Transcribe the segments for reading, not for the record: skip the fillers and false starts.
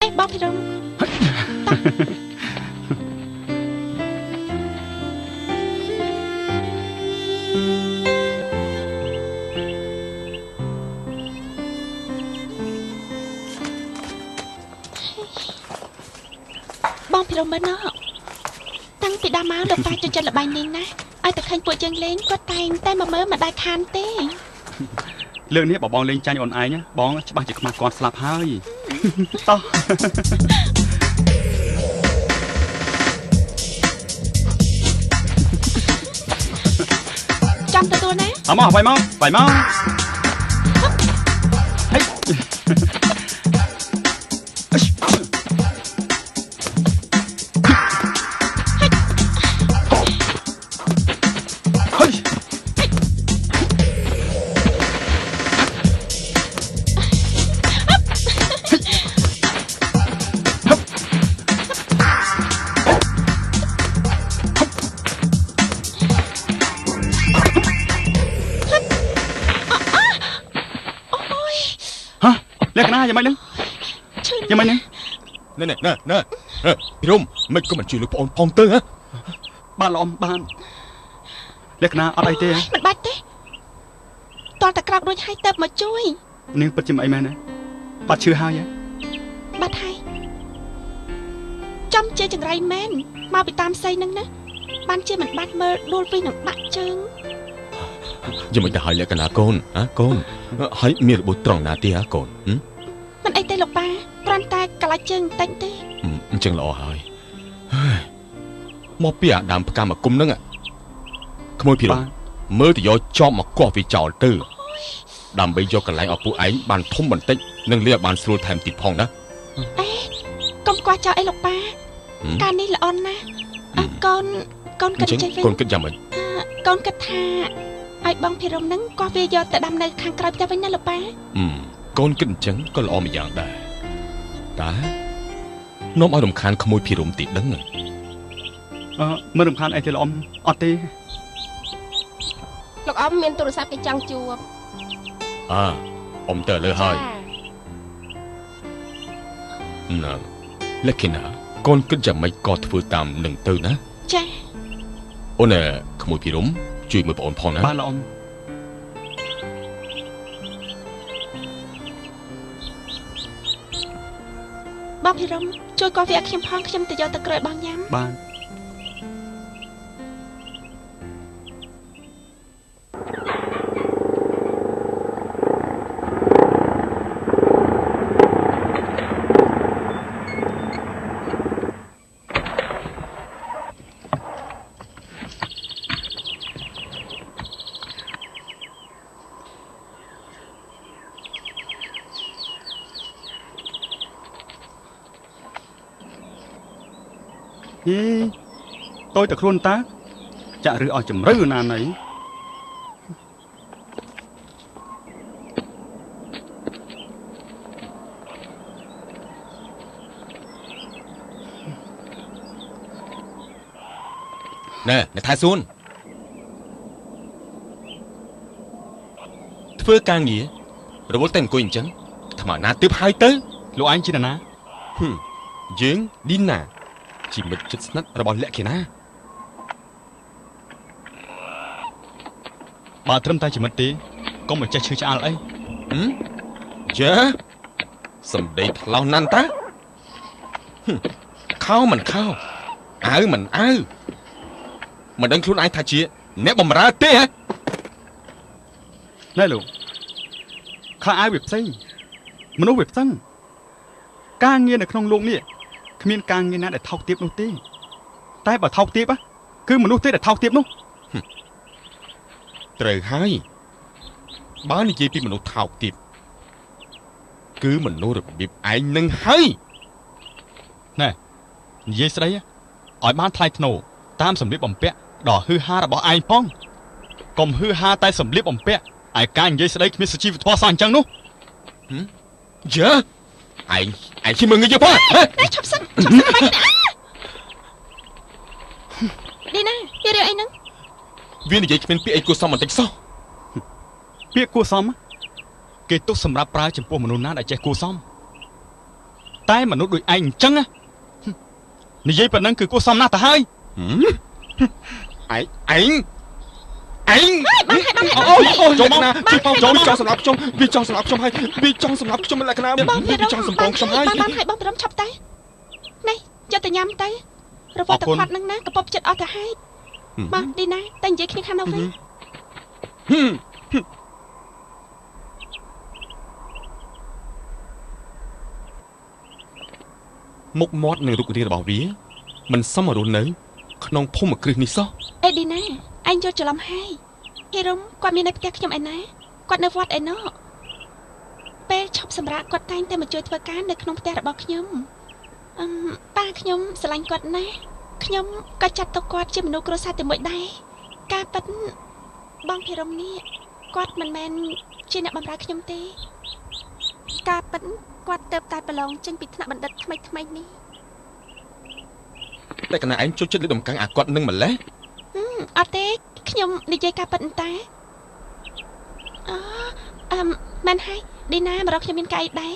ឯបងភិរមបងភិរមមើលណោះតាំងពីដើមមកលោកប៉ាចូលចិត្តល្បែងនេះណាឲ្យតែឃើញពួកយើងលេងគាត់តែងតែមកមើលមិនដែលខានទេលើកនេះបងលេងចាញ់អូនឯងបងច្បាស់ជាខ្មាស់គាត់ស្លាប់ហើយតោះចាំទទួលណាអមកបាយមកហេលក្ខណៈយ៉ាងម៉េចហ្នឹងយ៉ាងម៉េចហ្នឹងណែពីរុំមិនក៏មិនជួយលោកប្អូនផងទៅហ៎បានល្អបានលក្ខណៈអត់អីទេមិនបាច់ទេតើតែក្រោករួចហើយទៅមកជួយនាងពិតជាមិនអីមែនទេបាត់ឈឺហើយបាត់ហើយចំជាចង្រៃមែនមកពីតាមសីហ្នឹងណាបានជាមិនបាច់មើលដួលវិញនឹងបាក់ជើងយ៉ាងមិនទៅឲ្យលក្ខណៈកូនហ៎កូនហើយមានរបួសត្រង់ណាទេហ៎កូនមិនអីទេលោកប៉ាគ្រាន់តែកន្លះជើងតិចទេអញ្ចឹងល្អហើយមកពីអាដើមផ្កាមកគុំហ្នឹងក្មួយពីរមើលទៅយកជាប់មកកោះវាចោលទៅដើម្បីយកកន្លែងឲ្យពួកឯងបានធំបន្តិចនិងលាបានស្រួលថែមទៀតផងណាអេកុំកោះចោលអីលោកប៉ាការនេះល្អណាស់កូនគិតចេះវិញកូនគិតយ៉ាងម៉េចកូនគិតថាឲ្យបងភិរមនឹងកោះវាយកទៅដាំនៅខាងក្រោយផ្ទះវិញណាលោកប៉ាកូនគិតអញ្ចឹងក៏ល្អម្យ៉ាងដែរតែនាំឲ្យរំខានក្មួយភិរមទីដឹងមិនរំខានអីទេលោកអ៊ំអត់ទេលោកអ៊ំមានទូរស័ព្ទគេចង់ជួបអ៊ំទៅលើហើយណាលក្ខណៈកូនគិតយ៉ាងម៉េចក៏ធ្វើតាមនឹងទៅណាចាអូនក្មួយភិរមជួយមើលបងអូនផងណាបាទលោកអ៊ំបងភិរមជួយកោះវាខ្ញុំផងខ្ញុំទៅយកទឹកក្រូចបងញ៉ាំបាទតូចតែខ្លួនតាចាក់ឬឲ្យជំរឿណាណីណែថៃសួនធ្វើការងាររវល់តែអង្គុយអញ្ចឹងថ្មណាទើបហើយទៅលោកឯងជាណាយើងឌីណាជាមិត្តជិតស្និទ្ធរបស់លក្ខណៈបើត្រឹមតែជាមិត្តទេកុំមកចេះឈឺឆ្អាលអីចាសំដីថ្លោះណាស់តាខោមិនខោអាវមិនអាវមិនដឹងខ្លួនឯងថាជាអ្នកបំរើទេហ៎ណែលោកខោអាវវាផ្សេងមនុស្សវាផ្សេងការងារនៅក្នុងលោកនេះគ្មានការងារណាដែលថោកទាបនោះទេតែបើថោកទាបគឺមនុស្សទេដែលថោកទាបនោះត្រូវហើយបើនិយាយពីមនុស្សថោកទាបគឺមនុស្សរបៀបឯងនឹងហើយណែនិយាយស្ដីឲ្យបានថ្លៃថ្នូរតាមសម្លៀកបំពាក់ដ៏ហឺហារបស់ឯងផងកុំហឺហាតែសម្លៀកបំពាក់ឯការនិយាយស្ដីគ្មានសុជីវធម៌សោះអញ្ចឹងនោះយើឯងជិះមើងងាយផងឆាប់សិនបាច់ណាឌីណាវារឿងអីហ្នឹងវានិយាយគ្មានពាក្យអីគួរសមបន្តិចសោះពាក្យគួរសមគេទុកសម្រាប់ប្រើចំពោះមនុស្សណាដែលចេះគួរសម តែមនុស្សដូចឯងអញ្ចឹងនិយាយប៉ុណ្ណឹងគឺគួរសមណាស់ទៅហើយ ឯងចូលមកណាចូលចង់សម្រាប់ខ្ញុំវាចង់សម្រាប់ខ្ញុំហើយវាចង់សម្រាប់ខ្ញុំលក្ខណៈវាចង់សម្ពងខ្ញុំហើយ បានហើយបងព្រមឆាប់ទៅនេះយកទៅញ៉ាំទៅរវល់ទឹកផាត់នឹងណាកពប់ចិត្តអស់ទៅហើយបងឌីណាតែនិយាយគ្នាខាងនោះវិញមុខមាត់និងរូបរាងរបស់វាមិនសមរស់នៅក្នុងភូមិគ្រឹះនេះសោះ អេឌីណាឯងយល់ច្រឡំហើយហេរ៉ុមគាត់មាននៅផ្ទះខ្ញុំឯណាគាត់នៅវត្តឯណោះពេលឈប់សម្រាកគាត់តែងតែមកជួយធ្វើការនៅក្នុងផ្ទះរបស់ខ្ញុំប៉ាខ្ញុំស្រឡាញ់គាត់ណាស់ខ្ញុំក៏ចាត់ទុកគាត់ជាមនុស្សគ្រួសារតែមួយដែរការប៉ិនបងភិរមនេះគាត់មិនមែនជាអ្នកបម្រើខ្ញុំទេការប៉ិនគាត់ទៅតែប្រឡងចេញពីថ្នាក់បណ្ឌិតថ្មីនេះ តែកណាឯងចូលចិត្តលើកដំកើងអាគាត់នឹងម្លេះ អត់ទេខ្ញុំនិយាយការប៉ិនតែមែនហើយឌីណាមករកខ្ញុំមានកាយដែរ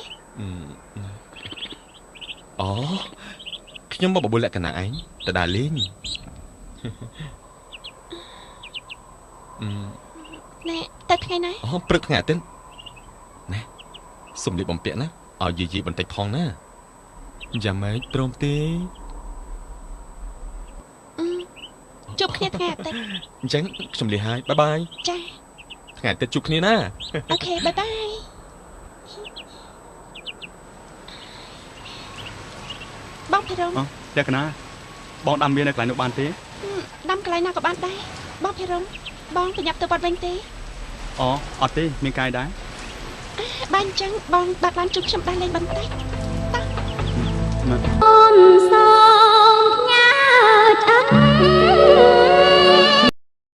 អូខ្ញុំមកបបួលលក្ខណៈឯងទៅដើរលេងណែទៅថ្ងៃណា អូព្រឹកថ្ងៃអាទិត្យណែសុំលៀបបំពាក់ណាឲ្យយាយបន្តិចផងណាយ៉ាងម៉េចព្រមទេ ជួបគ្នាថ្ងៃអាទិត្យ អញ្ចឹងខ្ញុំលាហើយបាយបាយ ចា ថ្ងៃអាទិត្យជួបគ្នាណា អូខេបាយបាយបងភិរម លក្ខណៈបងដាំវានៅកន្លែងនោះបានទេ ដាំកន្លែងណាក៏បានដែរបងភិរមបងប្រញាប់ទៅវត្តវិញទេ អូអត់ទេមានកាយដែរ បានអញ្ចឹងបងបានជួបខ្ញុំបានលេងបន្តិច អូន